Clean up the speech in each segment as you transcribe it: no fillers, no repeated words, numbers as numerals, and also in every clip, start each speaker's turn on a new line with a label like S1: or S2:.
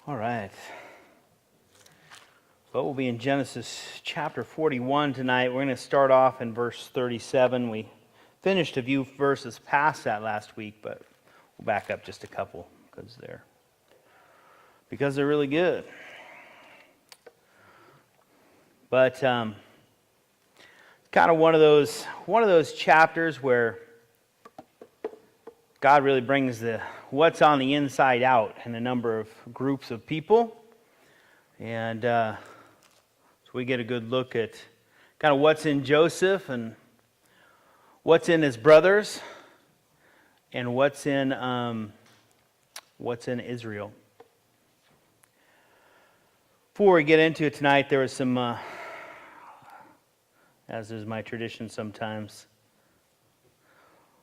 S1: All right. Well, we'll be in Genesis chapter 41 tonight. We're going to start off in verse 37. We finished a few verses past that last week, but we'll back up just a couple because they're really good. But kind of one of those chapters where God really brings the what's on the inside out in a number of groups of people. And so we get a good look at kind of what's in Joseph and what's in his brothers and what's in Israel. Before we get into it tonight, there was some, as is my tradition sometimes,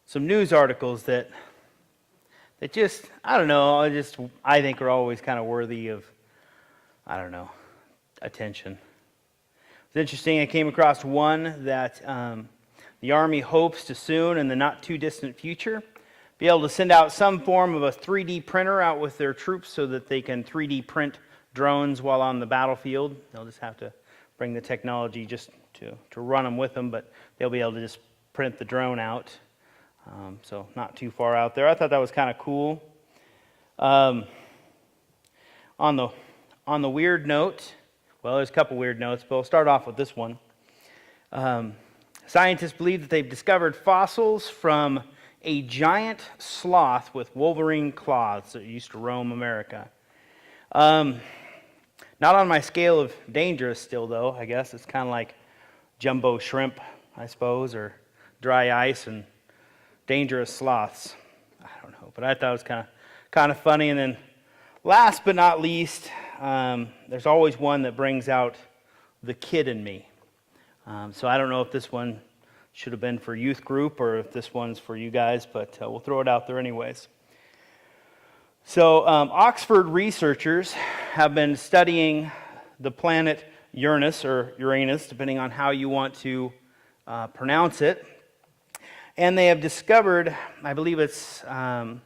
S1: some news articles that just, I think are always kind of worthy of, attention. It's interesting, I came across one that the Army hopes to soon, in the not too distant future, be able to send out some form of a 3D printer out with their troops so that they can 3D print drones while on the battlefield. They'll just have to bring the technology just to run them with them, but they'll be able to just print the drone out. So not too far out there. I thought that was kind of cool. On the weird note, well, there's a couple weird notes, but we'll start off with this one. Scientists believe that they've discovered fossils from a giant sloth with wolverine claws that used to roam America. Not on my scale of dangerous still, though. I guess it's kind of like jumbo shrimp, I suppose, or dry ice and dangerous sloths. I don't know, but I thought it was kind of funny. And then last but not least, there's always one that brings out the kid in me. So I don't know if this one should have been for youth group or if this one's for you guys, but we'll throw it out there anyways. So Oxford researchers have been studying the planet Uranus, or Uranus, depending on how you want to pronounce it. And they have discovered, I believe it's, something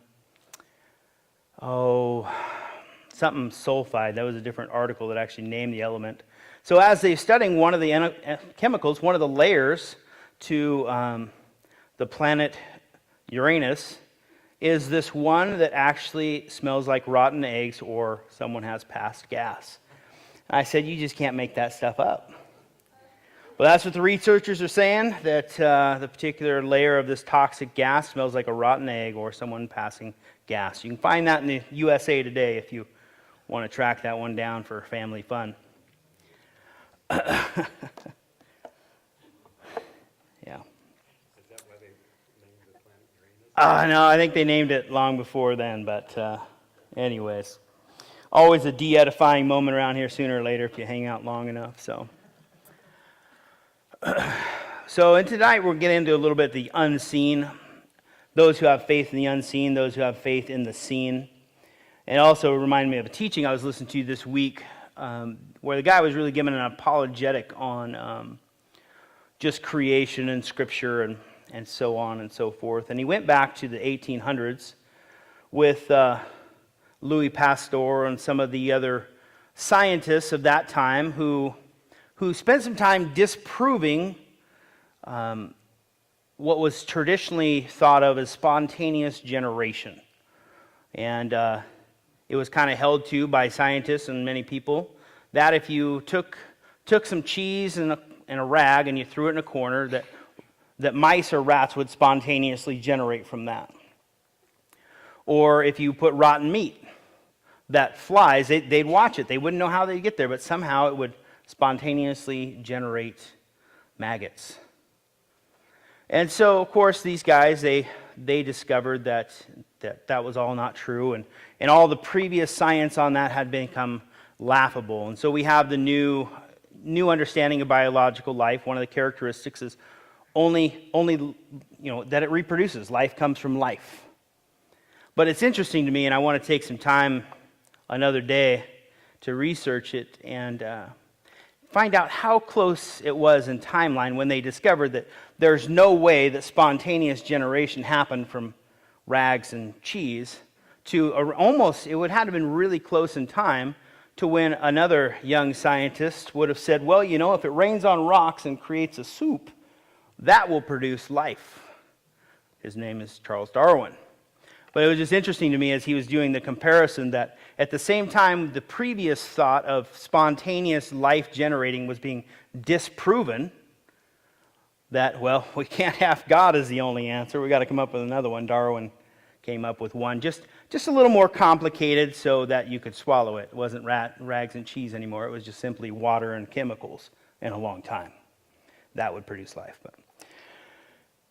S1: sulfide. That was a different article that actually named the element. So as they're studying one of the chemicals, one of the layers to the planet Uranus is this one that actually smells like rotten eggs or someone has passed gas. I said, you just can't make that stuff up. Well, that's what the researchers are saying, that the particular layer of this toxic gas smells like a rotten egg or someone passing gas. You can find that in the USA Today if you want to track that one down for family fun. Yeah.
S2: Is that why they named the planet Uranus?
S1: No, I think they named it long before then, but anyways. Always a de-edifying moment around here sooner or later if you hang out long enough, so... And tonight we'll get into a little bit the unseen, those who have faith in the unseen, those who have faith in the seen. And also remind me of a teaching I was listening to this week where the guy was really giving an apologetic on just creation and scripture and so on and so forth. And he went back to the 1800s with Louis Pasteur and some of the other scientists of that time who spent some time disproving what was traditionally thought of as spontaneous generation. And it was kind of held to by scientists and many people that if you took some cheese and a rag and you threw it in a corner, that mice or rats would spontaneously generate from that. Or if you put rotten meat, that flies, they'd watch it. They wouldn't know how they'd get there, but somehow it would spontaneously generate maggots. And so, of course, these guys, they discovered that was all not true, and all the previous science on that had become laughable. And so we have the new understanding of biological life. One of the characteristics is only that it reproduces. Life comes from life. But it's interesting to me, and I want to take some time another day to research it and find out how close it was in timeline when they discovered that there's no way that spontaneous generation happened from rags and cheese to almost, it would have been really close in time to when another young scientist would have said, well, you know, if it rains on rocks and creates a soup, that will produce life. His name is Charles Darwin. But it was just interesting to me as he was doing the comparison that at the same time the previous thought of spontaneous life generating was being disproven, that, well, we can't have God as the only answer. We got to come up with another one. Darwin came up with one, just a little more complicated so that you could swallow it. It wasn't rags and cheese anymore. It was just simply water and chemicals in a long time. That would produce life. But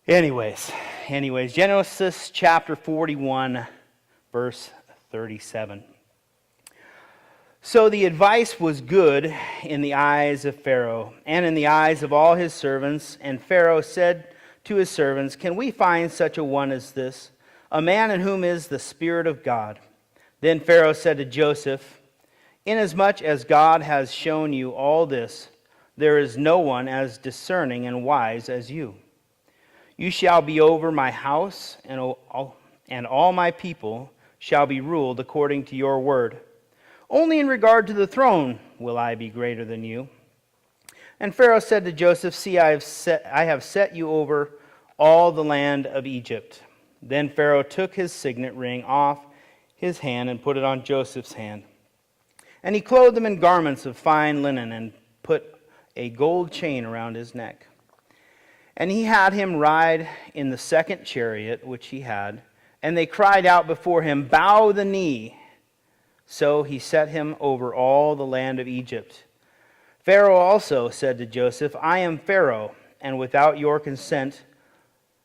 S1: anyways, Genesis chapter 41, verse 37. So the advice was good in the eyes of Pharaoh and in the eyes of all his servants. And Pharaoh said to his servants, can we find such a one as this, a man in whom is the Spirit of God? Then Pharaoh said to Joseph, inasmuch as God has shown you all this, there is no one as discerning and wise as you. You shall be over my house, and all my people shall be ruled according to your word. Only in regard to the throne will I be greater than you. And Pharaoh said to Joseph, see, I have set you over all the land of Egypt. Then Pharaoh took his signet ring off his hand and put it on Joseph's hand. And he clothed him in garments of fine linen and put a gold chain around his neck. And he had him ride in the second chariot which he had, and they cried out before him, bow the knee. So he set him over all the land of Egypt. Pharaoh also said to Joseph, I am Pharaoh, and without your consent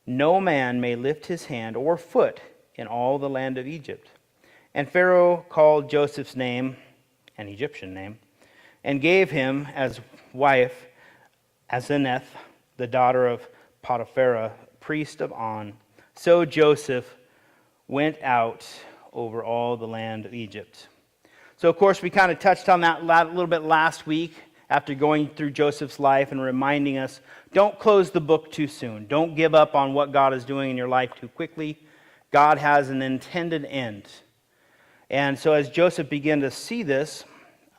S1: no man may lift his hand or foot in all the land of Egypt. And Pharaoh called Joseph's name, an Egyptian name, and gave him as wife Asenath, the daughter of Potiphar, priest of On. So Joseph went out over all the land of Egypt. So, of course, we kind of touched on that a little bit last week after going through Joseph's life and reminding us, don't close the book too soon. Don't give up on what God is doing in your life too quickly. God has an intended end. And so as Joseph began to see this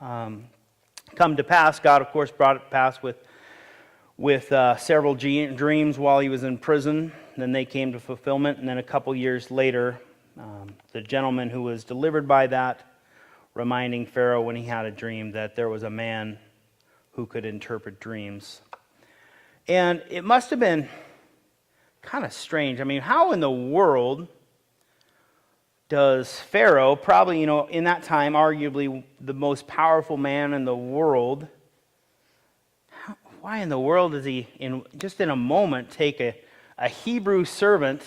S1: come to pass, God, of course, brought it to pass with several dreams while he was in prison. Then they came to fulfillment. And then a couple years later, the gentleman who was delivered by that, reminding Pharaoh when he had a dream that there was a man who could interpret dreams. And it must have been kind of strange. I mean, how in the world does Pharaoh, probably, in that time, arguably the most powerful man in the world, why in the world does he, just in a moment, take a Hebrew servant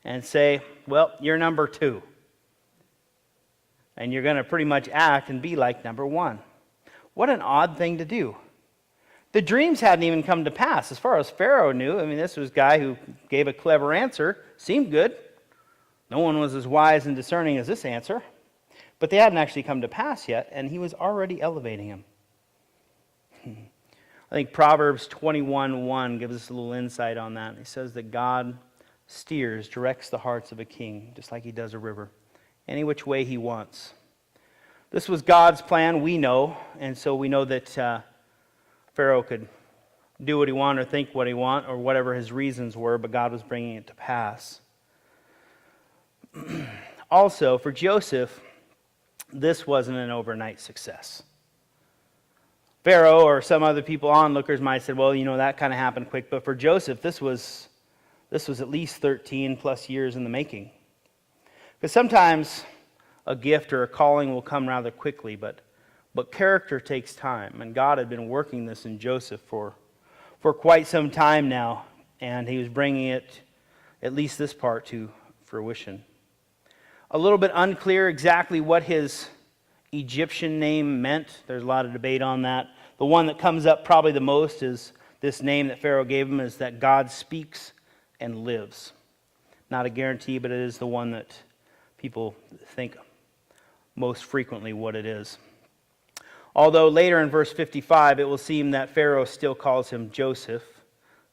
S1: and say, well, you're number two. And you're going to pretty much act and be like number one. What an odd thing to do. The dreams hadn't even come to pass. As far as Pharaoh knew, I mean, this was a guy who gave a clever answer, seemed good. No one was as wise and discerning as this answer. But they hadn't actually come to pass yet, and he was already elevating him. I think Proverbs 21:1 gives us a little insight on that. He says that God directs the hearts of a king, just like he does a river, any which way he wants. This was God's plan, we know, and so we know that Pharaoh could do what he wanted or think what he wanted or whatever his reasons were, but God was bringing it to pass. Also, for Joseph, this wasn't an overnight success. Pharaoh or some other people, onlookers, might have said, well, that kind of happened quick. But for Joseph, this was at least 13 plus years in the making. Because sometimes a gift or a calling will come rather quickly, but character takes time. And God had been working this in Joseph for quite some time now, and he was bringing it, at least this part, to fruition. A little bit unclear exactly what his Egyptian name meant. There's a lot of debate on that. The one that comes up probably the most is this name that Pharaoh gave him, is that God speaks and lives. Not a guarantee, but it is the one that people think most frequently what it is. Although later in verse 55, it will seem that Pharaoh still calls him Joseph,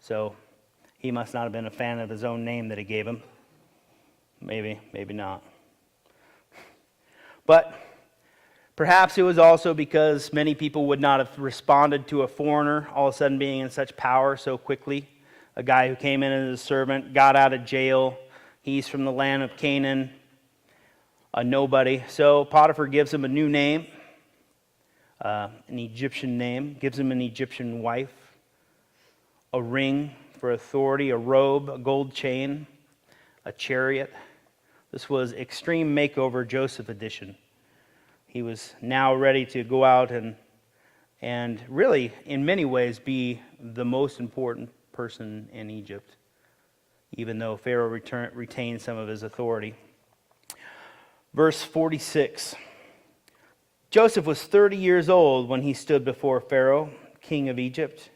S1: so he must not have been a fan of his own name that he gave him. Maybe, maybe not. But perhaps it was also because many people would not have responded to a foreigner all of a sudden being in such power so quickly. A guy who came in as a servant, got out of jail. He's from the land of Canaan, a nobody. So Potiphar gives him a new name, an Egyptian name, gives him an Egyptian wife, a ring for authority, a robe, a gold chain, a chariot. This was Extreme Makeover Joseph edition. He was now ready to go out and really, in many ways, be the most important person in Egypt, even though Pharaoh retained some of his authority. Verse 46. Joseph was 30 years old when he stood before Pharaoh, king of Egypt.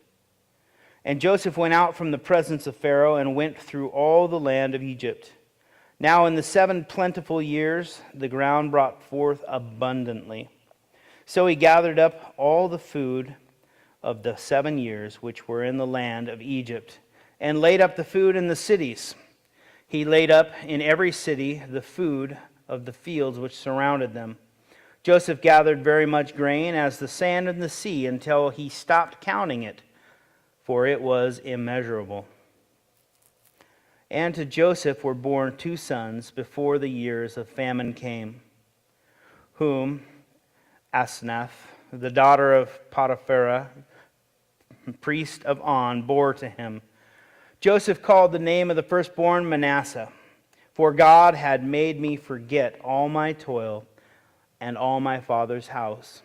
S1: And Joseph went out from the presence of Pharaoh and went through all the land of Egypt. Now in the 7 plentiful years, the ground brought forth abundantly. So he gathered up all the food of the 7 years which were in the land of Egypt, and laid up the food in the cities. He laid up in every city the food of the fields which surrounded them. Joseph gathered very much grain, as the sand in the sea, until he stopped counting it, for it was immeasurable. And to Joseph were born 2 sons before the years of famine came, whom Asenath, the daughter of Potiphar, priest of On, bore to him. Joseph called the name of the firstborn Manasseh, for God had made me forget all my toil and all my father's house.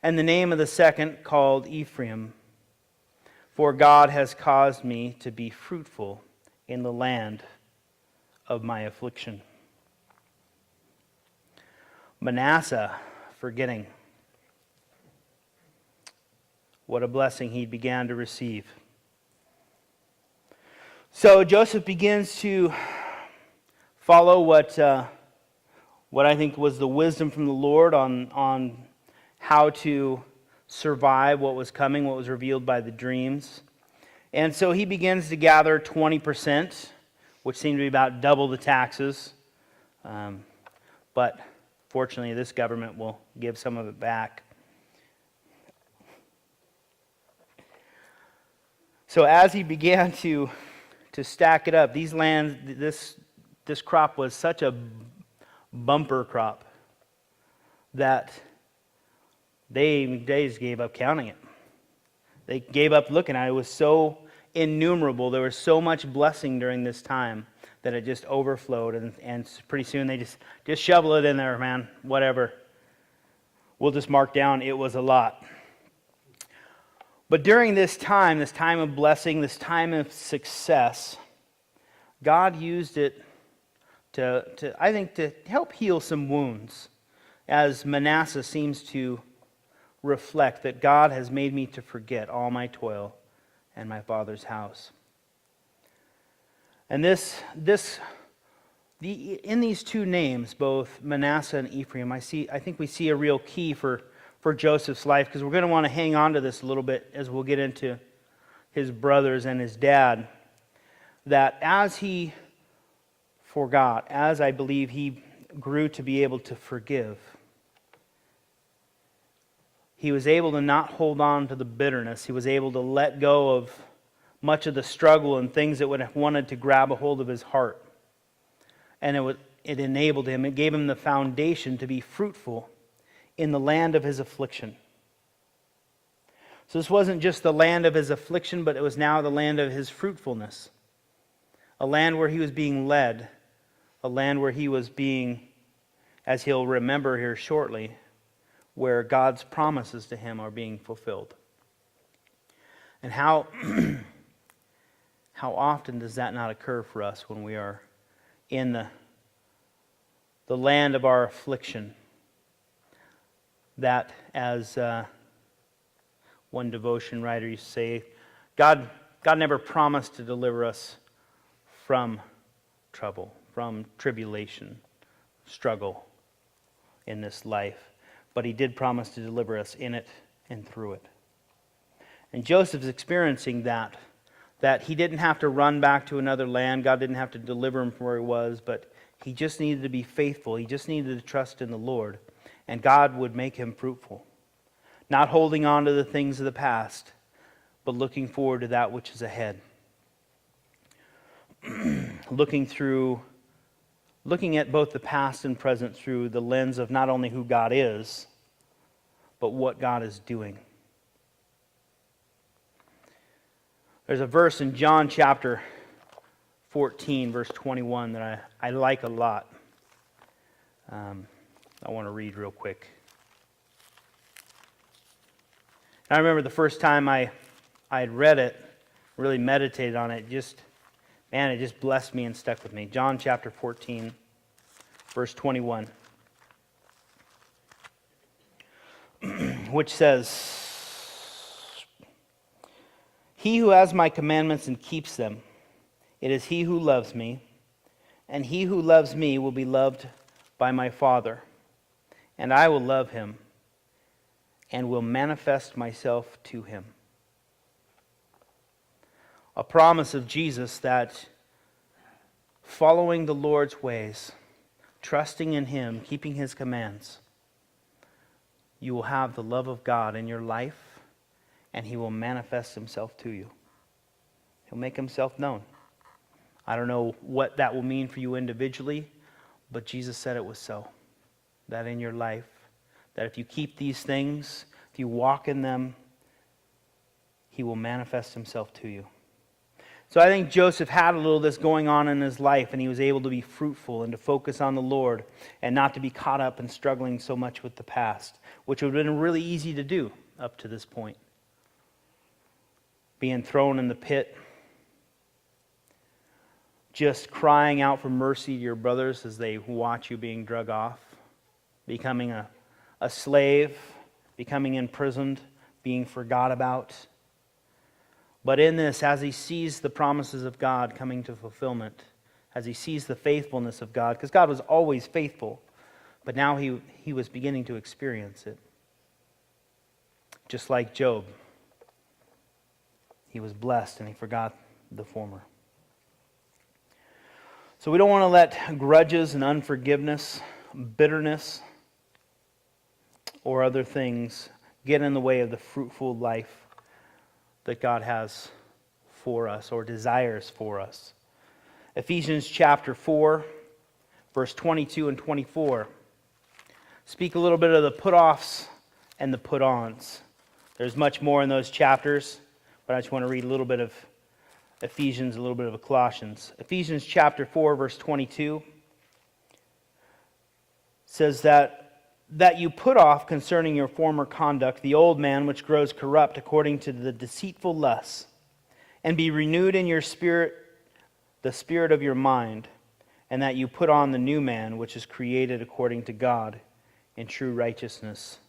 S1: And the name of the second called Ephraim, for God has caused me to be fruitful in the land of my affliction. Manasseh, forgetting. What a blessing he began to receive. So Joseph begins to follow what I think was the wisdom from the Lord on how to survive what was coming, what was revealed by the dreams. And so he begins to gather 20%, which seemed to be about double the taxes. But fortunately, this government will give some of it back. So as he began to stack it up, these lands, this crop was such a bumper crop that they just gave up counting it. They gave up looking at it. It was so innumerable. There was so much blessing during this time that it just overflowed, and pretty soon they just shovel it in there, man, whatever. We'll just mark down it was a lot. But during this time of blessing, this time of success, God used it to I think, to help heal some wounds, as Manasseh seems to reflect that God has made me to forget all my toil and my father's house. And in these 2 names, both Manasseh and Ephraim, I think we see a real key for Joseph's life, because we're going to want to hang on to this a little bit as we'll get into his brothers and his dad. That as he forgot, as I believe he grew to be able to forgive, he was able to not hold on to the bitterness. He was able to let go of much of the struggle and things that would have wanted to grab a hold of his heart. And it enabled him, it gave him the foundation to be fruitful in the land of his affliction. So this wasn't just the land of his affliction, but it was now the land of his fruitfulness. A land where he was being led. A land where he was being, as he'll remember here shortly, where God's promises to him are being fulfilled. And how often does that not occur for us when we are in the land of our affliction? That, as one devotion writer used to say, God never promised to deliver us from trouble, from tribulation, struggle in this life. But he did promise to deliver us in it and through it. And Joseph's experiencing that he didn't have to run back to another land. God didn't have to deliver him from where he was, but He just needed to be faithful. He just needed to trust in the Lord, and God would make him fruitful. Not holding on to the things of the past, but looking forward to that which is ahead. Looking at both the past and present through the lens of not only who God is, but what God is doing. There's a verse in John chapter 14, verse 21 that I like a lot. I want to read real quick. I remember the first time I had read it, really meditated on it, it just blessed me and stuck with me. John chapter 14, verse 21, which says, "He who has my commandments and keeps them, it is he who loves me, and he who loves me will be loved by my Father, and I will love him and will manifest myself to him." A promise of Jesus that following the Lord's ways, trusting in him, keeping his commands, you will have the love of God in your life, and he will manifest himself to you. He'll make himself known. I don't know what that will mean for you individually, but Jesus said it was so. That in your life, that if you keep these things, if you walk in them, he will manifest himself to you. So I think Joseph had a little of this going on in his life, and he was able to be fruitful and to focus on the Lord and not to be caught up and struggling so much with the past, which would have been really easy to do up to this point. Being thrown in the pit, just crying out for mercy to your brothers as they watch you being drug off, becoming a slave, becoming imprisoned, being forgot about. But in this, as he sees the promises of God coming to fulfillment, as he sees the faithfulness of God, because God was always faithful, but now he was beginning to experience it. Just like Job, he was blessed and he forgot the former. So we don't want to let grudges and unforgiveness, bitterness, or other things get in the way of the fruitful life that God has for us or desires for us. Ephesians chapter 4, verse 22 and 24 speak a little bit of the put-offs and the put-ons. There's much more in those chapters, but I just want to read a little bit of Ephesians, a little bit of Colossians. Ephesians chapter 4, verse 22 says that you put off concerning your former conduct the old man which grows corrupt according to the deceitful lusts, and be renewed in your spirit, the spirit of your mind, and that you put on the new man which is created according to God in true righteousness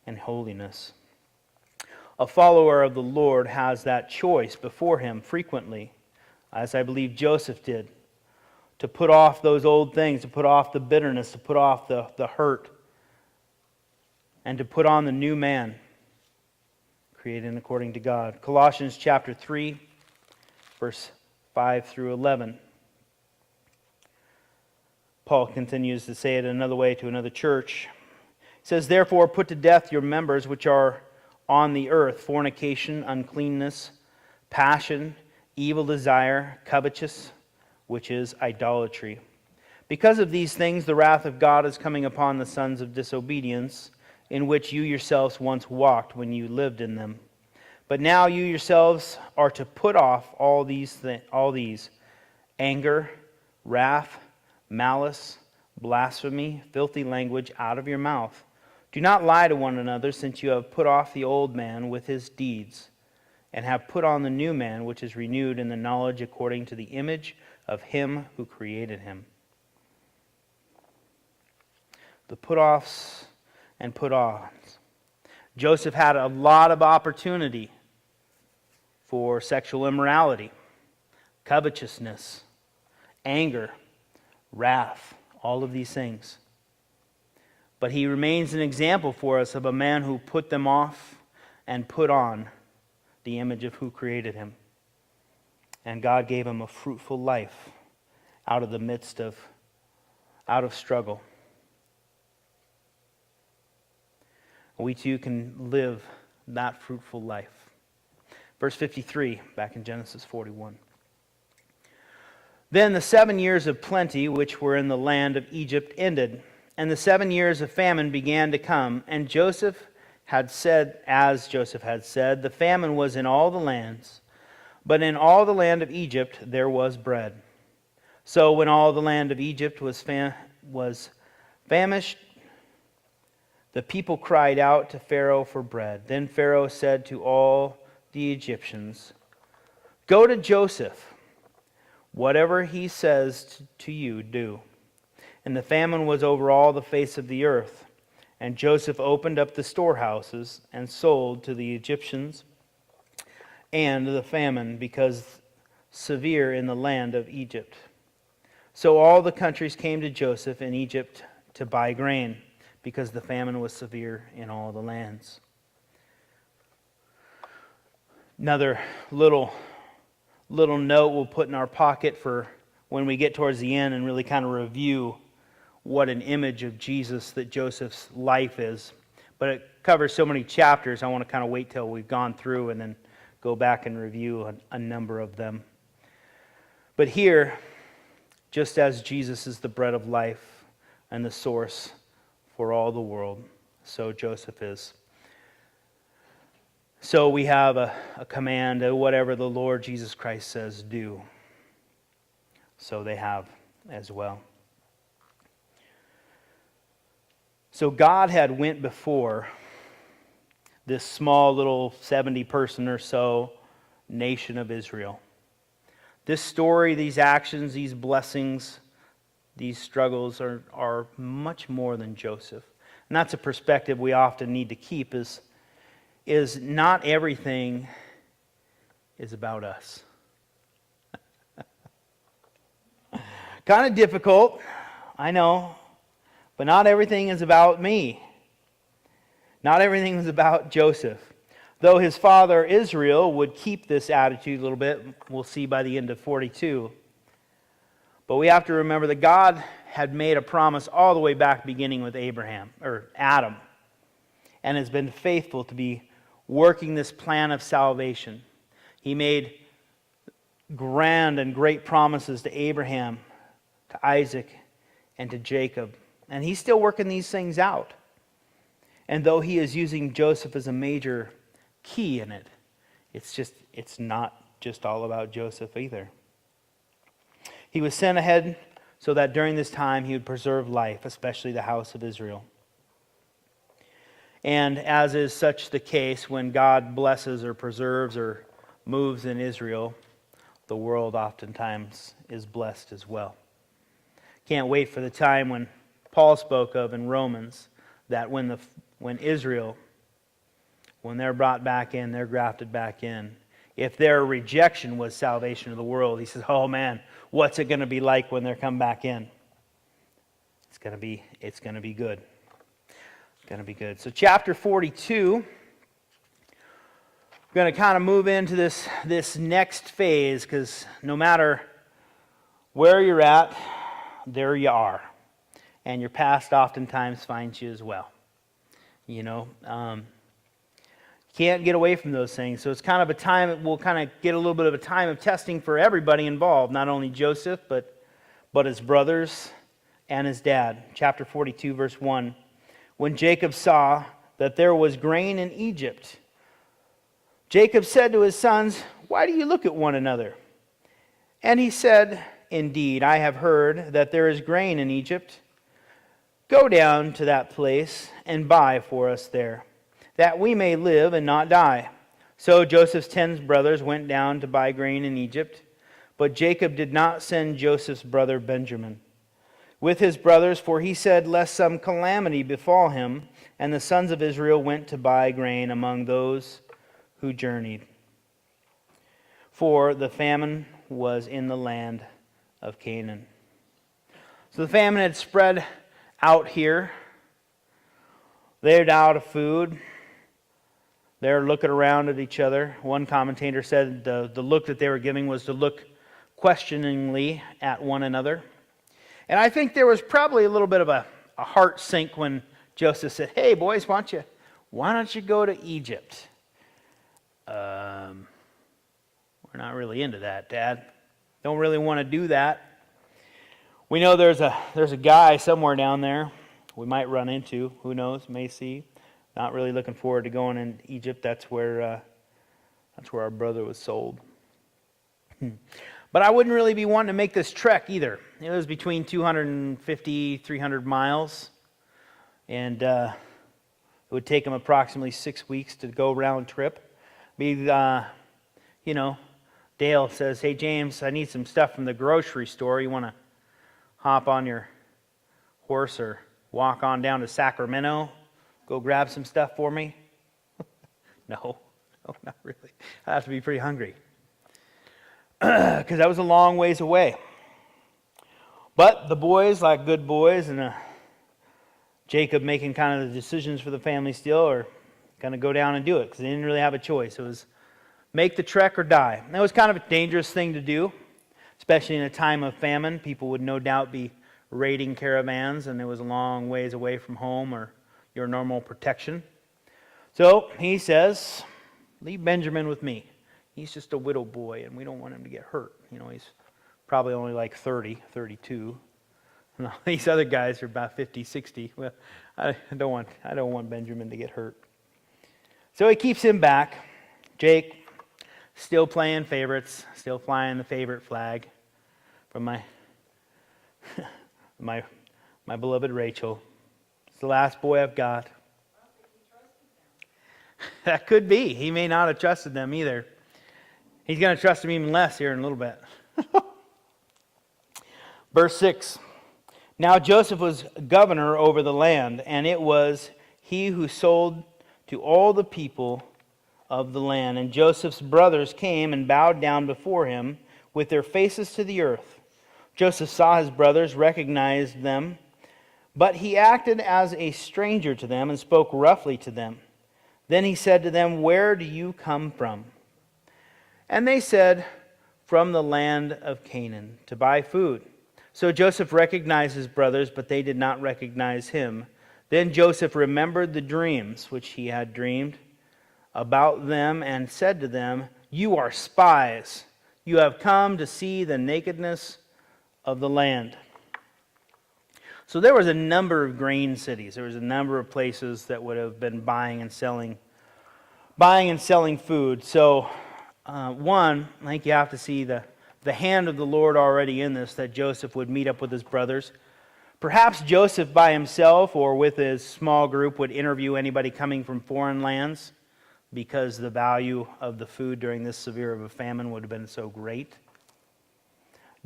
S1: and holiness. A follower of the Lord has that choice before him frequently, as I believe Joseph did, to put off those old things, to put off the bitterness, to put off the hurt, and to put on the new man, created according to God. Colossians chapter 3, verse 5 through 11. Paul continues to say it another way to another church. He says, "Therefore put to death your members which are on the earth, fornication, uncleanness, passion, evil desire, covetous, which is idolatry. Because of these things the wrath of God is coming upon the sons of disobedience, in which you yourselves once walked when you lived in them. But now you yourselves are to put off all these anger, wrath, malice, blasphemy, filthy language out of your mouth. Do not lie to one another, since you have put off the old man with his deeds, and have put on the new man, which is renewed in the knowledge according to the image of him who created him." The put-offs and put-ons. Joseph had a lot of opportunity for sexual immorality, covetousness, anger, wrath, all of these things. But he remains an example for us of a man who put them off and put on the image of who created him. And God gave him a fruitful life out of the midst of out of struggle. We too can live that fruitful life. Verse 53, back in Genesis 41. Then the 7 years of plenty which were in the land of Egypt ended, and the 7 years of famine began to come. And Joseph had said, as Joseph had said, the famine was in all the lands, but in all the land of Egypt there was bread. So when all the land of Egypt was famished, the people cried out to Pharaoh for bread. Then Pharaoh said to all the Egyptians, "Go to Joseph. Whatever he says to you, do." And the famine was over all the face of the earth. And Joseph opened up the storehouses and sold to the Egyptians, and the famine because severe in the land of Egypt. So all the countries came to Joseph in Egypt to buy grain, because the famine was severe in all the lands. Another little note we'll put in our pocket for when we get towards the end and really kind of review what an image of Jesus that Joseph's life is. But it covers so many chapters, I want to kind of wait till we've gone through and then go back and review a number of them. But here, just as Jesus is the bread of life and the source for all the world, so Joseph is. So we have a command of whatever the Lord Jesus Christ says, do. So they have as well. So God had went before this small little 70-person or so nation of Israel. This story, these actions, these blessings, these struggles are much more than Joseph. And that's a perspective we often need to keep, is not everything is about us. Kind of difficult, I know, but not everything is about me. Not everything is about Joseph. Though his father Israel would keep this attitude a little bit, we'll see by the end of 42. But we have to remember that God had made a promise all the way back beginning with Adam, and has been faithful to be working this plan of salvation. He made grand and great promises to Abraham, to Isaac, and to Jacob. And he's still working these things out. And though he is using Joseph as a major key in it, it's not just all about Joseph either. He was sent ahead so that during this time he would preserve life, especially the house of Israel. And as is such the case, when God blesses or preserves or moves in Israel, the world oftentimes is blessed as well. Can't wait for the time when Paul spoke of in Romans, that when Israel, when they're brought back in, they're grafted back in. If their rejection was salvation of the world, he says, oh man, what's it going to be like when they come back in? It's going to be good. It's going to be good. So chapter 42, we're going to kind of move into this next phase, because no matter where you're at, there you are. And your past oftentimes finds you as well. Can't get away from those things. So it's kind of a time, we'll kind of get a little bit of a time of testing for everybody involved, not only Joseph, but his brothers and his dad. Chapter 42, verse 1. When Jacob saw that there was grain in Egypt, Jacob said to his sons, "Why do you look at one another?" And he said, "Indeed, I have heard that there is grain in Egypt. Go down to that place and buy for us there, that we may live and not die." So Joseph's 10 brothers went down to buy grain in Egypt, but Jacob did not send Joseph's brother Benjamin with his brothers, for he said, lest some calamity befall him. And the sons of Israel went to buy grain among those who journeyed, for the famine was in the land of Canaan. So the famine had spread out here. They're out of food. They're looking around at each other. One commentator said the look that they were giving was to look questioningly at one another. And I think there was probably a little bit of a heart sink when Joseph said, hey, boys, why don't you go to Egypt? We're not really into that, Dad. Don't really want to do that. We know there's a guy somewhere down there we might run into. Who knows? May see. Not really looking forward to going in Egypt. That's where our brother was sold. But I wouldn't really be wanting to make this trek either. It was between 250, 300 miles. And it would take him approximately 6 weeks to go round trip. Dale says, hey, James, I need some stuff from the grocery store. You want to hop on your horse or walk on down to Sacramento? Go grab some stuff for me? No, not really. I'd have to be pretty hungry. Because that was a long ways away. But the boys, like good boys, and Jacob making kind of the decisions for the family still, are going to go down and do it because they didn't really have a choice. It was make the trek or die. And that was kind of a dangerous thing to do, especially in a time of famine. People would no doubt be raiding caravans, and it was a long ways away from home or your normal protection. So he says, leave Benjamin with me. He's just a widow boy, and we don't want him to get hurt. He's probably only like 30, 32. And these other guys are about 50, 60. Well, I don't want Benjamin to get hurt. So he keeps him back. Jake, still playing favorites, still flying the favorite flag from my my beloved Rachel. It's the last boy I've got. That could be. He may not have trusted them either. He's going to trust him even less here in a little bit. Verse 6. Now Joseph was governor over the land, and it was he who sold to all the people of the land. And Joseph's brothers came and bowed down before him with their faces to the earth. Joseph saw his brothers, recognized them, but he acted as a stranger to them and spoke roughly to them. Then he said to them, where do you come from? And they said, from the land of Canaan, to buy food. So Joseph recognized his brothers, but they did not recognize him. Then Joseph remembered the dreams which he had dreamed about them and said to them, you are spies. You have come to see the nakedness of the land. So there was a number of grain cities. There was a number of places that would have been buying and selling food. So one, I think you have to see the hand of the Lord already in this, that Joseph would meet up with his brothers. Perhaps Joseph by himself or with his small group would interview anybody coming from foreign lands because the value of the food during this severe of a famine would have been so great.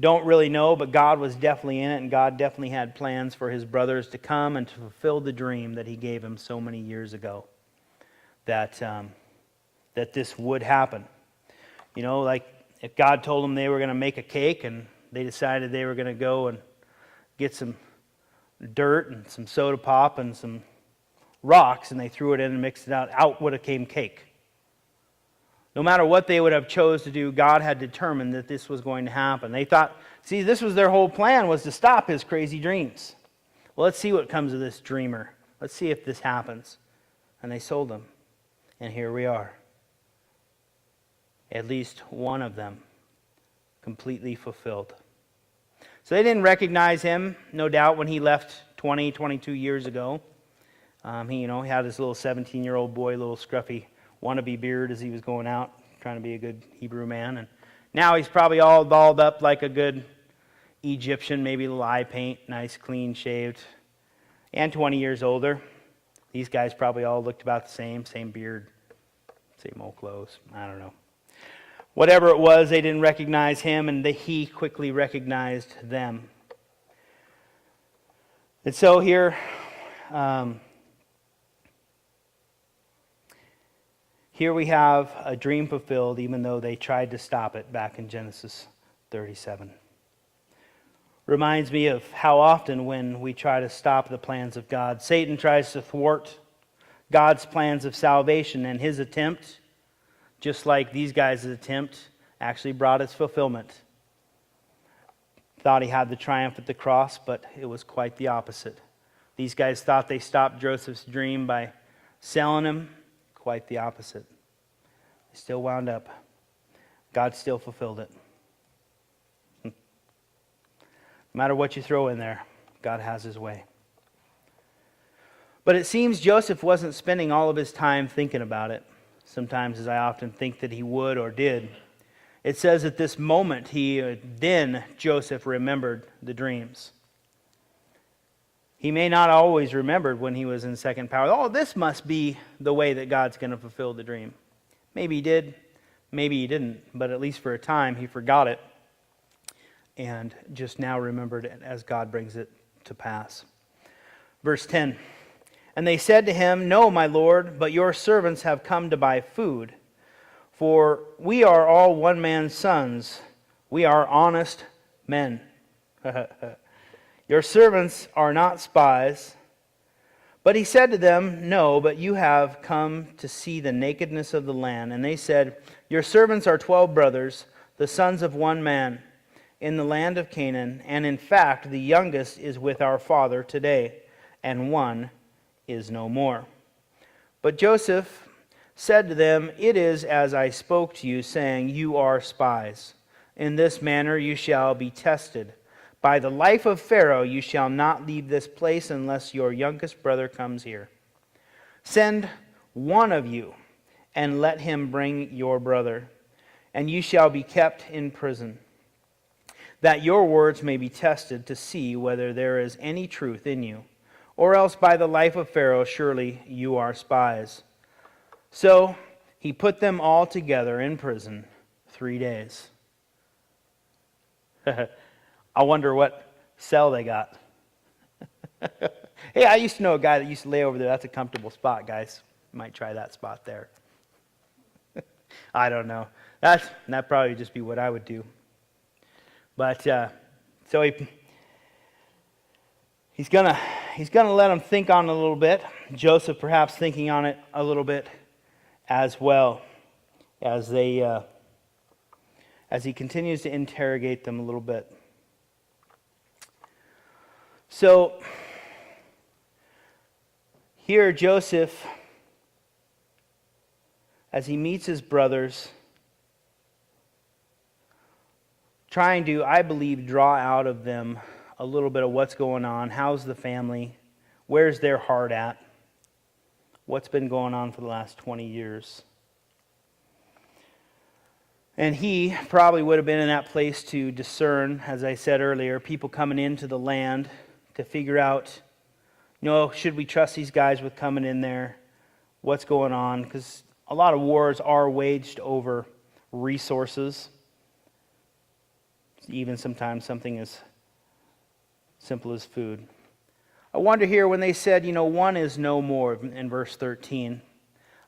S1: Don't really know, but God was definitely in it, and God definitely had plans for his brothers to come and to fulfill the dream that he gave him so many years ago, that this would happen. Like if God told them they were going to make a cake and they decided they were going to go and get some dirt and some soda pop and some rocks and they threw it in and mixed it out would have came cake. No matter what they would have chose to do, God had determined that this was going to happen. They thought, this was their whole plan, was to stop his crazy dreams. Well, let's see what comes of this dreamer. Let's see if this happens. And they sold him. And here we are. At least one of them completely fulfilled. So they didn't recognize him, no doubt, when he left 20, 22 years ago. He had this little 17-year-old boy, little scruffy wannabe beard as he was going out, trying to be a good Hebrew man. And now he's probably all dolled up like a good Egyptian, maybe a little eye paint, nice, clean shaved, and 20 years older. These guys probably all looked about the same beard, same old clothes. I don't know. Whatever it was, they didn't recognize him, and he quickly recognized them. And so here, here we have a dream fulfilled, even though they tried to stop it back in Genesis 37. Reminds me of how often when we try to stop the plans of God, Satan tries to thwart God's plans of salvation, and his attempt, just like these guys' attempt, actually brought its fulfillment. thought he had the triumph at the cross, but it was quite the opposite. These guys thought they stopped Joseph's dream by selling him. Quite the opposite. They still wound up. God still fulfilled it. No matter what you throw in there, God has his way. But it seems Joseph wasn't spending all of his time thinking about it, sometimes as I often think that he would or did. It says at this moment, then Joseph remembered the dreams. He may not always remembered when he was in second power. Oh, this must be the way that God's going to fulfill the dream. Maybe he did, maybe he didn't, but at least for a time he forgot it and just now remembered it as God brings it to pass. Verse 10, and they said to him, no, my lord, but your servants have come to buy food. For we are all one man's sons. We are honest men. Your servants are not spies. But he said to them, no, but you have come to see the nakedness of the land. And they said, your servants are 12 brothers, the sons of one man, in the land of Canaan. And in fact, the youngest is with our father today, and one is no more. But Joseph said to them, it is as I spoke to you, saying, you are spies. In this manner you shall be tested. By the life of Pharaoh you shall not leave this place unless your youngest brother comes here. Send one of you, and let him bring your brother, and you shall be kept in prison, that your words may be tested to see whether there is any truth in you. Or else by the life of Pharaoh surely you are spies. So he put them all together in prison 3 days. I wonder what cell they got. Hey, I used to know a guy that used to lay over there. That's a comfortable spot, guys. You might try that spot there. I don't know. That probably just be what I would do. But so he's gonna let him think on it a little bit. Joseph perhaps thinking on it a little bit as well as he continues to interrogate them a little bit. So here Joseph, as he meets his brothers, trying to, I believe, draw out of them a little bit of what's going on. How's the family? Where's their heart at? What's been going on for the last 20 years? And he probably would have been in that place to discern, as I said earlier, people coming into the land to figure out, should we trust these guys with coming in there? What's going on? Because a lot of wars are waged over resources. Even sometimes something as simple as food. I wonder here when they said, one is no more in verse 13.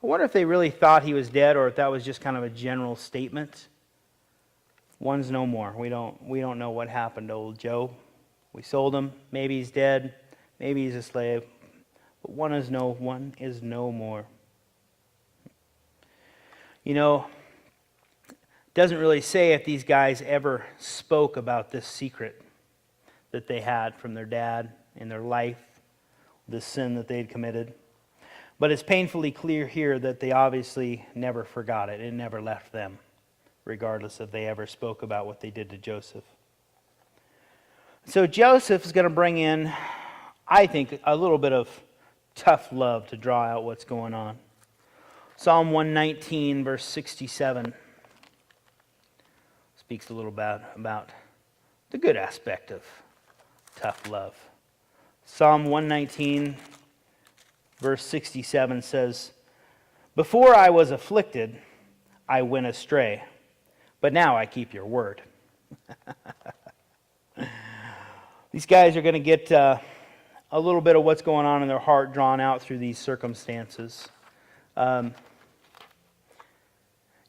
S1: I wonder if they really thought he was dead or if that was just kind of a general statement. One's no more. We don't know what happened to old Joe. We sold him. Maybe he's dead. Maybe he's a slave. But one is no more. Doesn't really say if these guys ever spoke about this secret that they had from their dad in their life, this sin that they'd committed. But it's painfully clear here that they obviously never forgot it. It never left them, regardless if they ever spoke about what they did to Joseph. So Joseph is going to bring in, I think, a little bit of tough love to draw out what's going on. Psalm 119, verse 67, speaks a little about the good aspect of tough love. Psalm 119, verse 67 says, before I was afflicted, I went astray, but now I keep your word. These guys are going to get a little bit of what's going on in their heart drawn out through these circumstances. And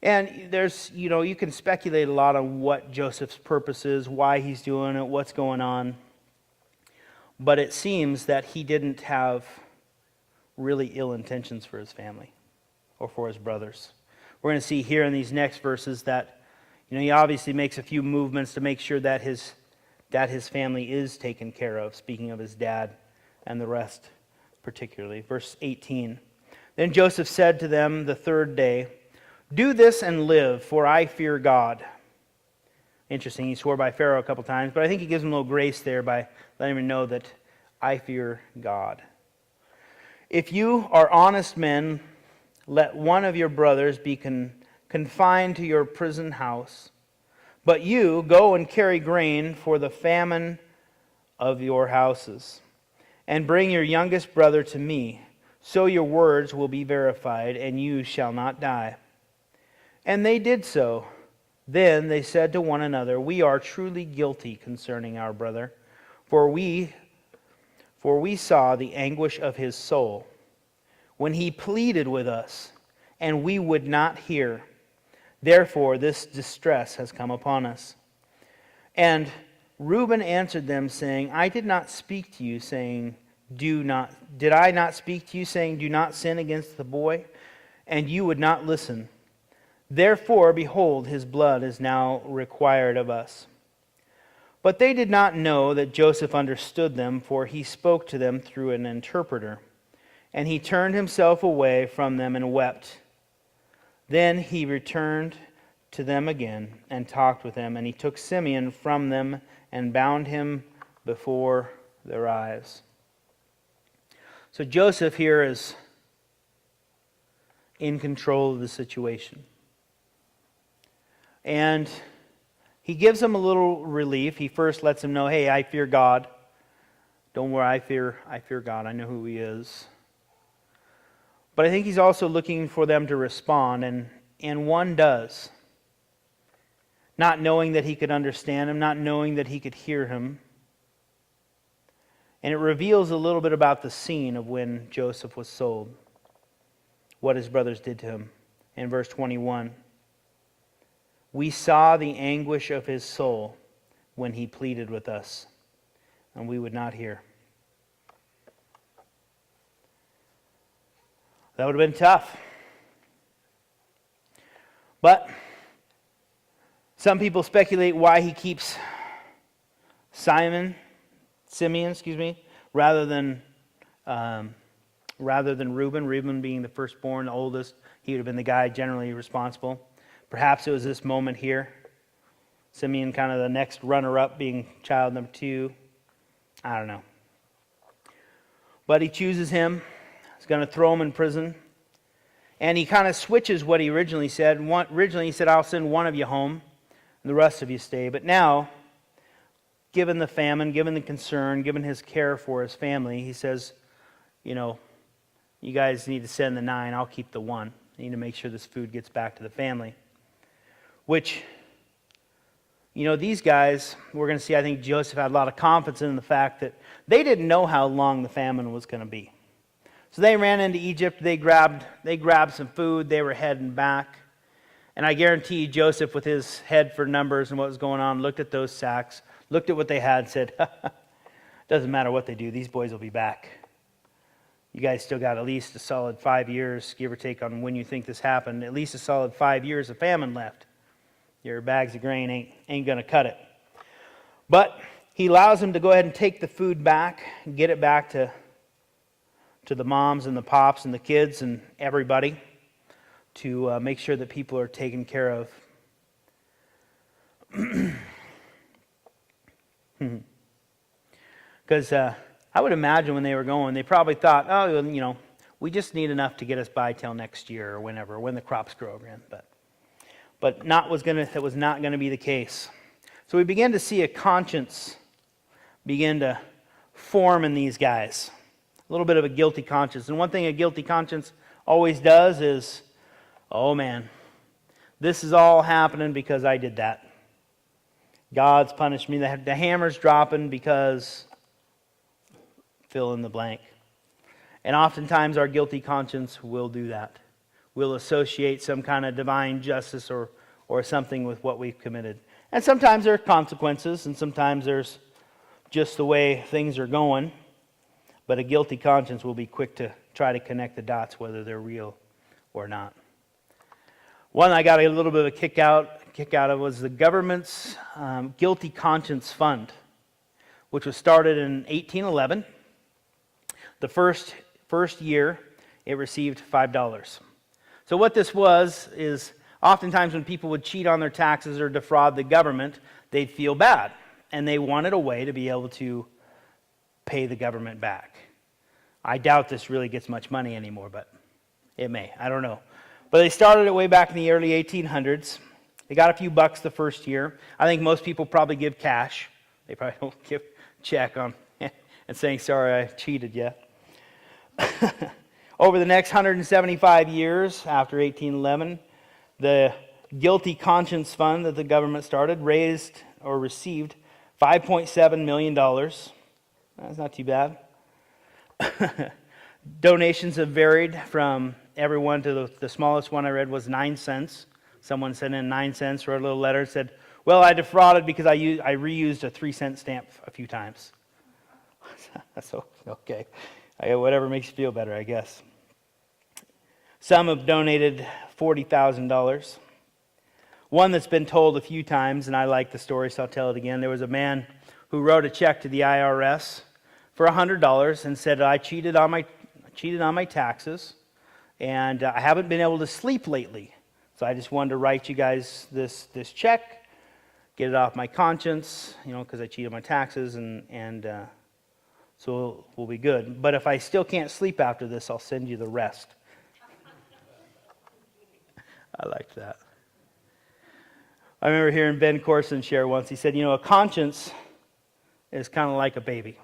S1: there's, you can speculate a lot on what Joseph's purpose is, why he's doing it, what's going on. But it seems that he didn't have really ill intentions for his family or for his brothers. We're going to see here in these next verses that, he obviously makes a few movements to make sure that his that his family is taken care of, speaking of his dad and the rest particularly. Verse 18. Then Joseph said to them the third day, "Do this and live, for I fear God." Interesting, he swore by Pharaoh a couple times, but I think he gives him a little grace there by letting him know that I fear God. "If you are honest men, let one of your brothers be confined to your prison house, but you go and carry grain for the famine of your houses, and bring your youngest brother to me. So your words will be verified, and you shall not die." And they did so. Then they said to one another, "We are truly guilty concerning our brother, for we saw the anguish of his soul when he pleaded with us, and we would not hear. Therefore this distress has come upon us." And Reuben answered them, saying, "I did not speak to you, saying, Did I not speak to you, saying, 'Do not sin against the boy'? And you would not listen. Therefore, behold, his blood is now required of us." But they did not know that Joseph understood them, for he spoke to them through an interpreter. And he turned himself away from them and wept. Then he returned to them again and talked with them, and he took Simeon from them and bound him before their eyes. So Joseph here is in control of the situation. And he gives them a little relief. He first lets them know, "Hey, I fear God. Don't worry, I fear God. I know who he is." But I think he's also looking for them to respond, and one does. Not knowing that he could understand him, not knowing that he could hear him. And it reveals a little bit about the scene of when Joseph was sold, what his brothers did to him. In verse 21, "We saw the anguish of his soul when he pleaded with us, and we would not hear." That would have been tough. But some people speculate why he keeps Simeon, rather than Reuben. Reuben being the firstborn, the oldest, he would have been the guy generally responsible. Perhaps it was this moment here. Simeon kind of the next runner-up, being child number 2. I don't know. But he chooses him. He's going to throw him in prison. And he kind of switches what he originally said. Originally he said, "I'll send one of you home, and the rest of you stay." But now, given the famine, given the concern, given his care for his family, he says, "You guys need to send the 9. I'll keep the 1. I need to make sure this food gets back to the family." Which, these guys, we're going to see, I think Joseph had a lot of confidence in the fact that they didn't know how long the famine was going to be. So they ran into Egypt, they grabbed some food, they were heading back. And I guarantee Joseph, with his head for numbers and what was going on, looked at those sacks, looked at what they had, said, "Doesn't matter what they do, these boys will be back. You guys still got at least a solid 5 years, give or take on when you think this happened, at least a solid 5 years of famine left. Your bags of grain ain't going to cut it." But he allows them to go ahead and take the food back, and get it back to the moms and the pops and the kids and everybody, to make sure that people are taken care of. Because I would imagine when they were going, they probably thought, "Oh, we just need enough to get us by till next year or whenever, when the crops grow again." But that was not going to be the case. So we begin to see a conscience begin to form in these guys. A little bit of a guilty conscience. And one thing a guilty conscience always does is, "Oh man, this is all happening because I did that. God's punished me. The hammer's dropping because," fill in the blank. And oftentimes our guilty conscience will do that. We'll associate some kind of divine justice or something with what we've committed. And sometimes there are consequences, and sometimes there's just the way things are going. But a guilty conscience will be quick to try to connect the dots, whether they're real or not. One I got a little bit of a kick out of was the government's Guilty Conscience Fund. which was started in 1811. The first year, it received $5. So what this was is oftentimes when people would cheat on their taxes or defraud the government, they'd feel bad, and they wanted a way to be able to pay the government back. I doubt this really gets much money anymore, but it may. I don't know. But they started it way back in the early 1800s. They got a few bucks the first year. I think most people probably give cash. They probably don't give check on and saying, sorry, I cheated you. Over the next 175 years after 1811, the Guilty Conscience Fund that the government started raised or received $5.7 million. That's not too bad. Donations have varied from everyone to the smallest one I read was 9 cents. Someone sent in 9 cents, wrote a little letter, said, well, I defrauded because I reused a 3-cent stamp a few times. That's okay. Whatever makes you feel better, I guess. Some have donated $40,000. One that's been told a few times, and I like the story, so I'll tell it again. There was a man who wrote a check to the IRS for $100 and said, I cheated on my taxes, and I haven't been able to sleep lately. So I just wanted to write you guys this check, get it off my conscience, because I cheated on my taxes, and so we'll be good. But if I still can't sleep after this, I'll send you the rest. I liked that. I remember hearing Ben Corson share once. He said, a conscience is kind of like a baby.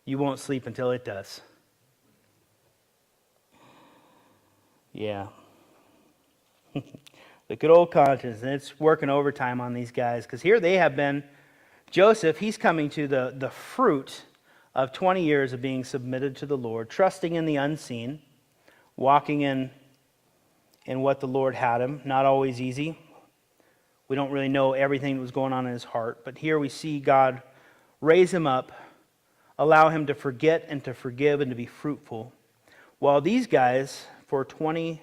S1: You won't sleep until it does. Yeah. The good old conscience. And it's working overtime on these guys. Because here they have been, Joseph, he's coming to the fruit of 20 years of being submitted to the Lord, trusting in the unseen, walking in what the Lord had him. Not always easy. We don't really know everything that was going on in his heart. But here we see God raise him up, allow him to forget and to forgive and to be fruitful. While these guys, for 20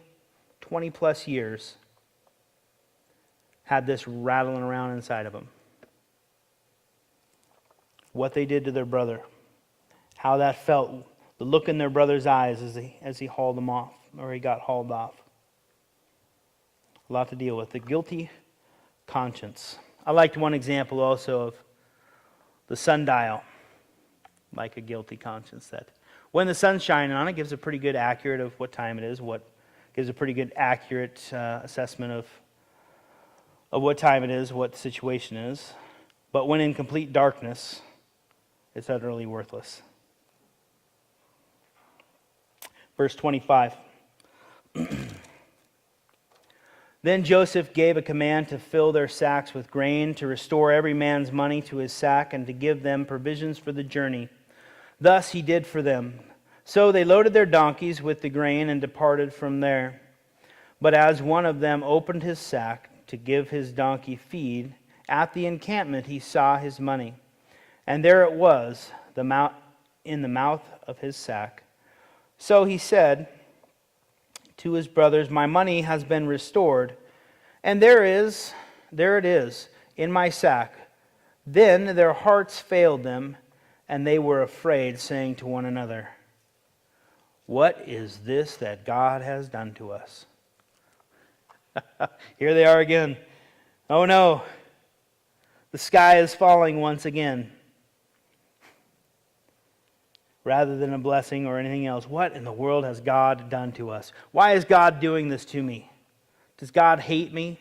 S1: plus years, had this rattling around inside of them. What they did to their brother, how that felt, the look in their brother's eyes as he hauled them off, or he got hauled off. A lot to deal with. The guilty conscience. I liked one example also of the sundial, like a guilty conscience, that when the sun's shining on it, gives a pretty good accurate of what time it is, gives a pretty good accurate assessment of what time it is, what the situation is. But when in complete darkness, it's utterly worthless. Verse 25. Then Joseph gave a command to fill their sacks with grain, to restore every man's money to his sack, and to give them provisions for the journey. Thus he did for them. So they loaded their donkeys with the grain and departed from there. But as one of them opened his sack to give his donkey feed, at the encampment he saw his money. And there it was, in the mouth of his sack. So he said to his brothers, my money has been restored, and there it is, in my sack. Then their hearts failed them, and they were afraid, saying to one another, what is this that God has done to us? Here they are again. Oh no, the sky is falling once again. Rather than a blessing or anything else, what in the world has God done to us? Why is God doing this to me? Does God hate me?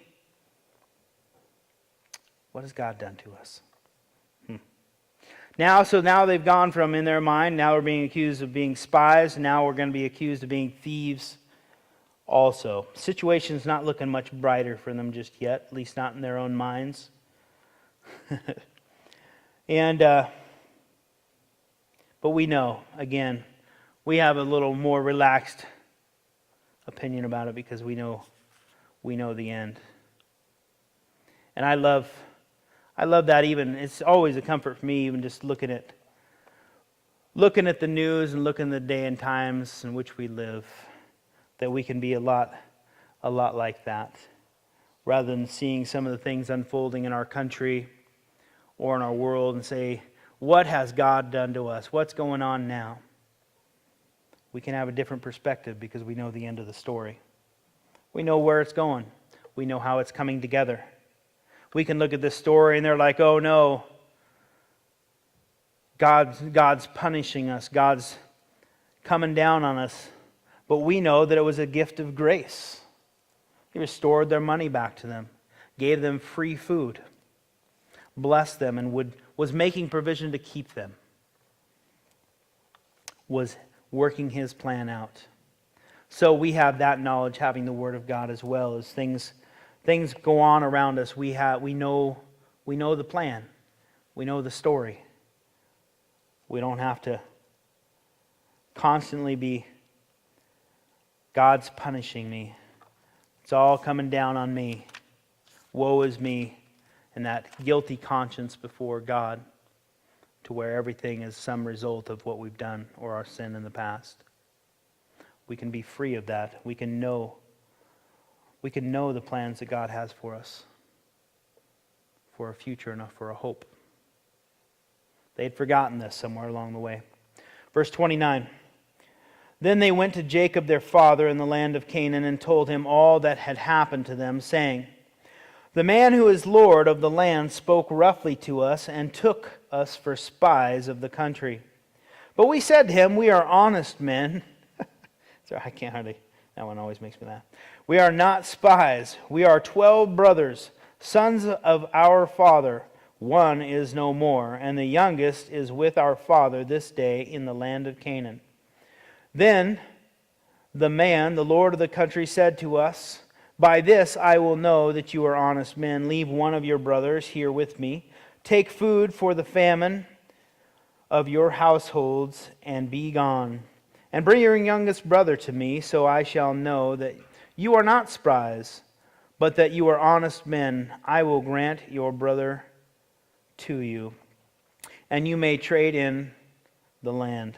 S1: What has God done to us? Now they've gone from, in their mind, now we're being accused of being spies, now we're going to be accused of being thieves also. Situation's not looking much brighter for them just yet, at least not in their own minds. But we know, again, we have a little more relaxed opinion about it because we know the end. And I love that even. It's always a comfort for me, even just looking at the news and looking at the day and times in which we live, that we can be a lot like that, rather than seeing some of the things unfolding in our country or in our world and say, What has God done to us? What's going on now? We can have a different perspective because we know the end of the story. We know where it's going. We know how it's coming together. We can look at this story and they're like, oh no, God's punishing us. God's coming down on us. But we know that it was a gift of grace. He restored their money back to them, gave them free food, blessed them, and was making provision to keep them, was working His plan out. So we have that knowledge, having the Word of God as well. As things go on around us, we know the plan. We know the story. We don't have to constantly be, God's punishing me. It's all coming down on me. Woe is me. And that guilty conscience before God, to where everything is some result of what we've done or our sin in the past. We can be free of that. We can know the plans that God has for us, for a future and for a hope. They had forgotten this somewhere along the way. Verse 29. Then they went to Jacob their father in the land of Canaan and told him all that had happened to them, saying, the man who is Lord of the land spoke roughly to us and took us for spies of the country. But we said to him, we are honest men. Sorry, I can't hardly, that one always makes me laugh. We are not spies. We are 12 brothers, sons of our father. One is no more, and the youngest is with our father this day in the land of Canaan. Then the man, the Lord of the country, said to us, by this I will know that you are honest men. Leave one of your brothers here with me. Take food for the famine of your households and be gone. And bring your youngest brother to me, so I shall know that you are not spies, but that you are honest men. I will grant your brother to you, and you may trade in the land.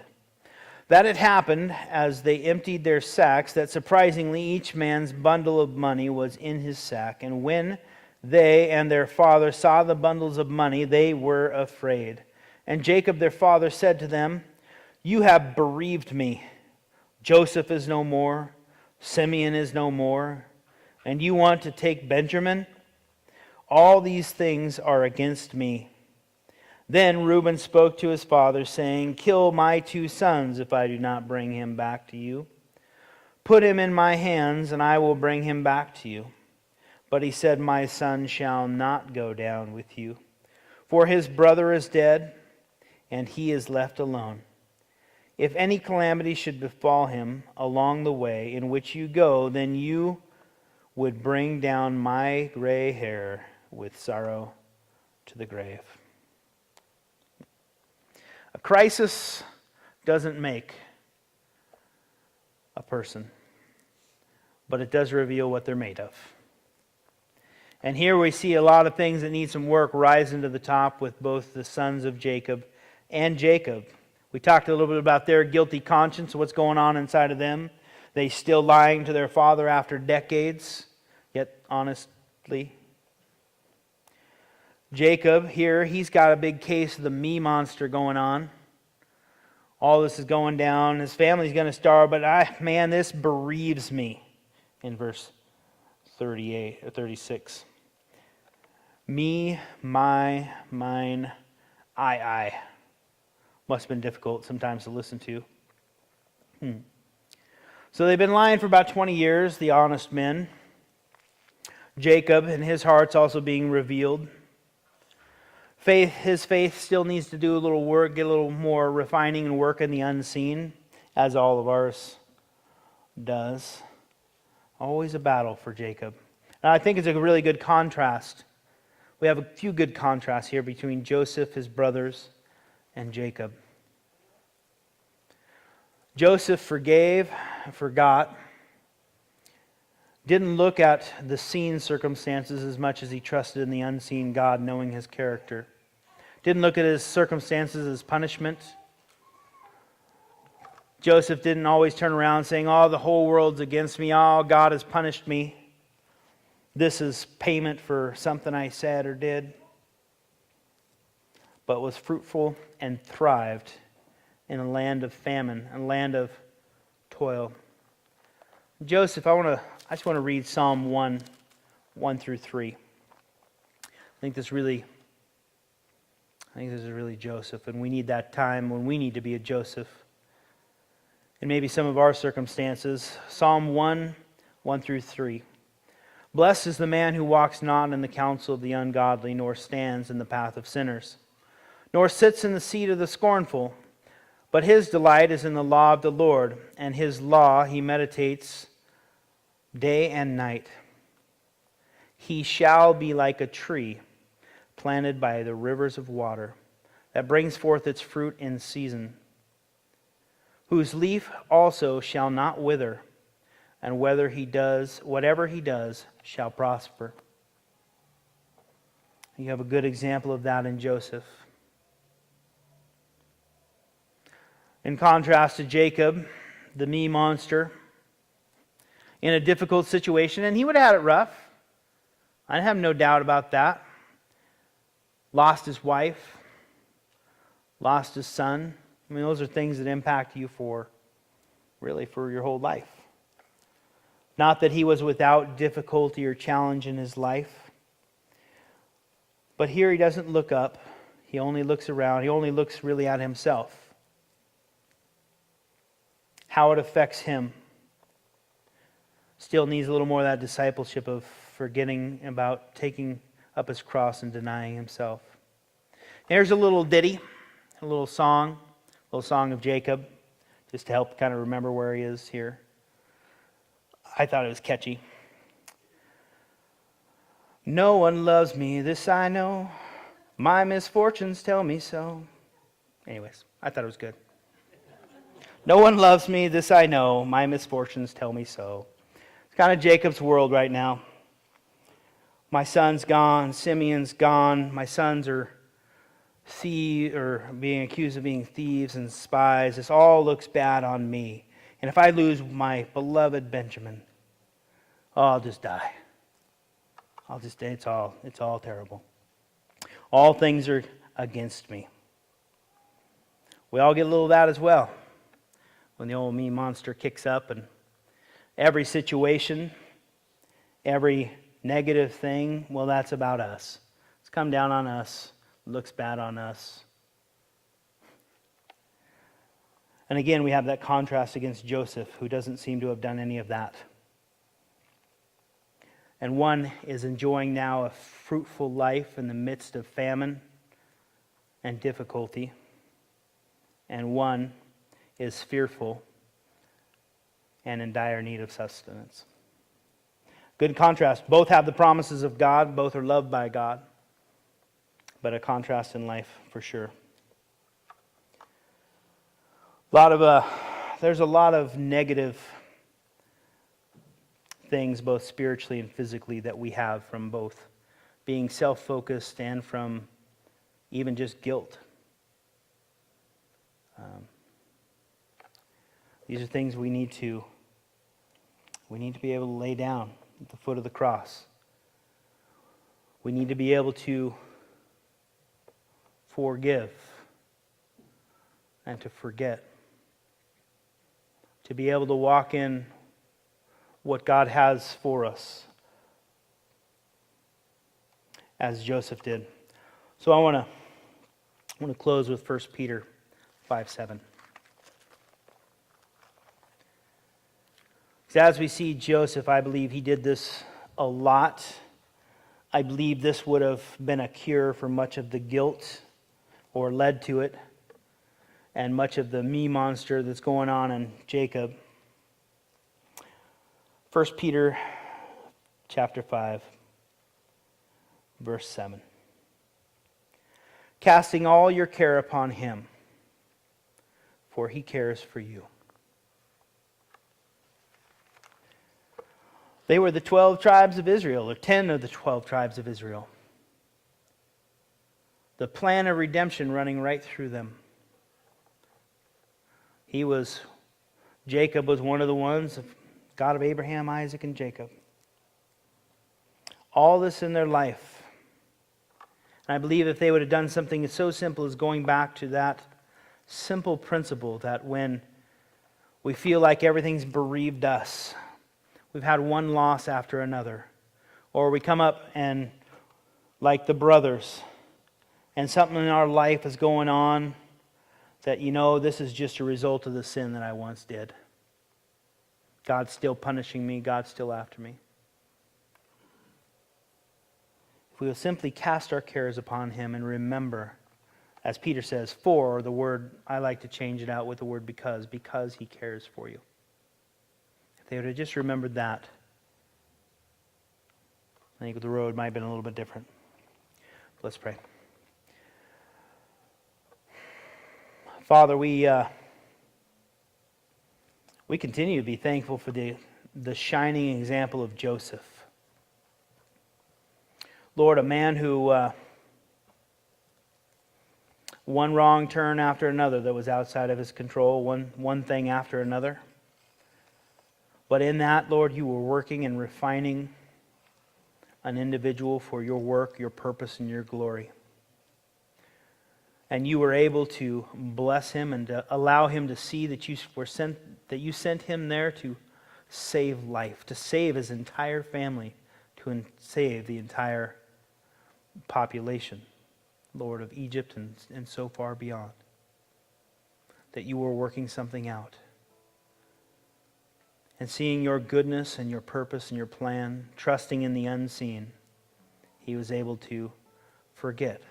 S1: That it happened, as they emptied their sacks, that surprisingly each man's bundle of money was in his sack. And when they and their father saw the bundles of money, they were afraid. And Jacob their father said to them, you have bereaved me. Joseph is no more, Simeon is no more, and you want to take Benjamin? All these things are against me. Then Reuben spoke to his father, saying, kill my 2 sons if I do not bring him back to you. Put him in my hands, and I will bring him back to you. But he said, my son shall not go down with you, for his brother is dead, and he is left alone. If any calamity should befall him along the way in which you go, then you would bring down my gray hair with sorrow to the grave. A crisis doesn't make a person, but it does reveal what they're made of. And here we see a lot of things that need some work rising to the top with both the sons of Jacob and Jacob. We talked a little bit about their guilty conscience, what's going on inside of them. They still lying to their father after decades, yet honestly. Jacob here, he's got a big case of the me monster going on. All this is going down. His family's going to starve, but this bereaves me. In verse 38 or 36. Me, my, mine, I. Must have been difficult sometimes to listen to. So they've been lying for about 20 years, the honest men. Jacob and his heart's also being revealed. His faith still needs to do a little work, get a little more refining and work in the unseen, as all of ours does. Always a battle for Jacob. And I think it's a really good contrast. We have a few good contrasts here between Joseph, his brothers, and Jacob. Joseph forgave, forgot, didn't look at the seen circumstances as much as he trusted in the unseen God, knowing his character. Didn't look at his circumstances as punishment. Joseph didn't always turn around saying, oh, the whole world's against me. Oh, God has punished me. This is payment for something I said or did.
S3: but was fruitful and thrived in a land of famine, a land of toil. Joseph, I just want to read Psalm 1 through 3. I think this is really Joseph, and we need that time when we need to be a Joseph. And maybe some of our circumstances. Psalm 1 through 3. Blessed is the man who walks not in the counsel of the ungodly, nor stands in the path of sinners, nor sits in the seat of the scornful. But his delight is in the law of the Lord, and his law he meditates day and night. He shall be like a tree planted by the rivers of water, that brings forth its fruit in season, whose leaf also shall not wither, and whatever he does shall prosper. You have a good example of that in Joseph. In contrast to Jacob, the me monster, in a difficult situation, and he would have had it rough. I have no doubt about that. Lost his wife, lost his son. I mean, those are things that impact you for your whole life. Not that he was without difficulty or challenge in his life. But here he doesn't look up. He only looks around. He only looks really at himself. How it affects him. Still needs a little more of that discipleship of forgetting about taking up his cross and denying himself. Here's a little ditty, a little song of Jacob, just to help kind of remember where he is here. I thought it was catchy. No one loves me, this I know. My misfortunes tell me so. Anyways, I thought it was good. No one loves me, this I know. My misfortunes tell me so. It's kind of Jacob's world right now. My son's gone, Simeon's gone. My sons are being accused of being thieves and spies. This all looks bad on me. And if I lose my beloved Benjamin, I'll just die. It's all terrible. All things are against me. We all get a little of that as well. When the old me monster kicks up, and every situation, every negative thing, well, that's about us. It's come down on us, looks bad on us. And again, we have that contrast against Joseph, who doesn't seem to have done any of that. And one is enjoying now a fruitful life in the midst of famine and difficulty. And one is fearful and in dire need of sustenance. Good contrast. Both have the promises of God. Both are loved by God. But a contrast in life for sure. There's a lot of negative things, both spiritually and physically, that we have from both being self-focused and from even just guilt. These are things we need to be able to lay down at the foot of the cross. We need to be able to forgive and to forget. To be able to walk in what God has for us, as Joseph did. So I want to close with 1 Peter 5:7. As we see Joseph, I believe he did this a lot. I believe this would have been a cure for much of the guilt, or led to it, and much of the me monster that's going on in Jacob. 1 Peter chapter 5, verse 7. Casting all your care upon him, for he cares for you. They were the 12 tribes of Israel, or 10 of the 12 tribes of Israel. The plan of redemption running right through them. Jacob was one of the ones, God of Abraham, Isaac, and Jacob. All this in their life. And I believe if they would have done something so simple as going back to that simple principle that when we feel like everything's bereaved us, we've had one loss after another, or we come up and, like the brothers, and something in our life is going on that, this is just a result of the sin that I once did. God's still punishing me. God's still after me. If we will simply cast our cares upon Him and remember, as Peter says, for the word, I like to change it out with the word because He cares for you. If they would have just remembered that, I think the road might have been a little bit different. Let's pray. Father, we continue to be thankful for the shining example of Joseph. Lord, a man who one wrong turn after another that was outside of his control, one thing after another. But in that, Lord, you were working and refining an individual for your work, your purpose, and your glory. And you were able to bless him and to allow him to see that you sent him there to save life, to save his entire family, to save the entire population, Lord, of Egypt and so far beyond. That you were working something out. And seeing your goodness and your purpose and your plan, trusting in the unseen, he was able to forget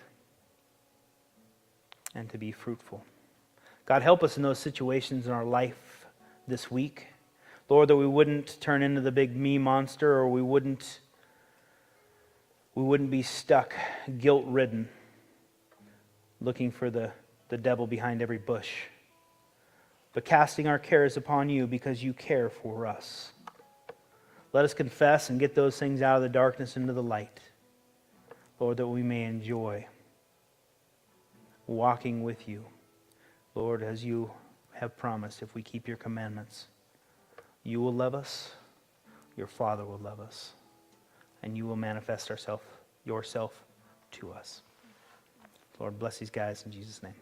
S3: and to be fruitful. God, help us in those situations in our life this week. Lord, that we wouldn't turn into the big me monster, or we wouldn't be stuck, guilt-ridden, looking for the devil behind every bush, but casting our cares upon you because you care for us. Let us confess and get those things out of the darkness into the light, Lord, that we may enjoy walking with you, Lord, as you have promised. If we keep your commandments, you will love us, your Father will love us, and you will manifest yourself to us. Lord, bless these guys in Jesus' name.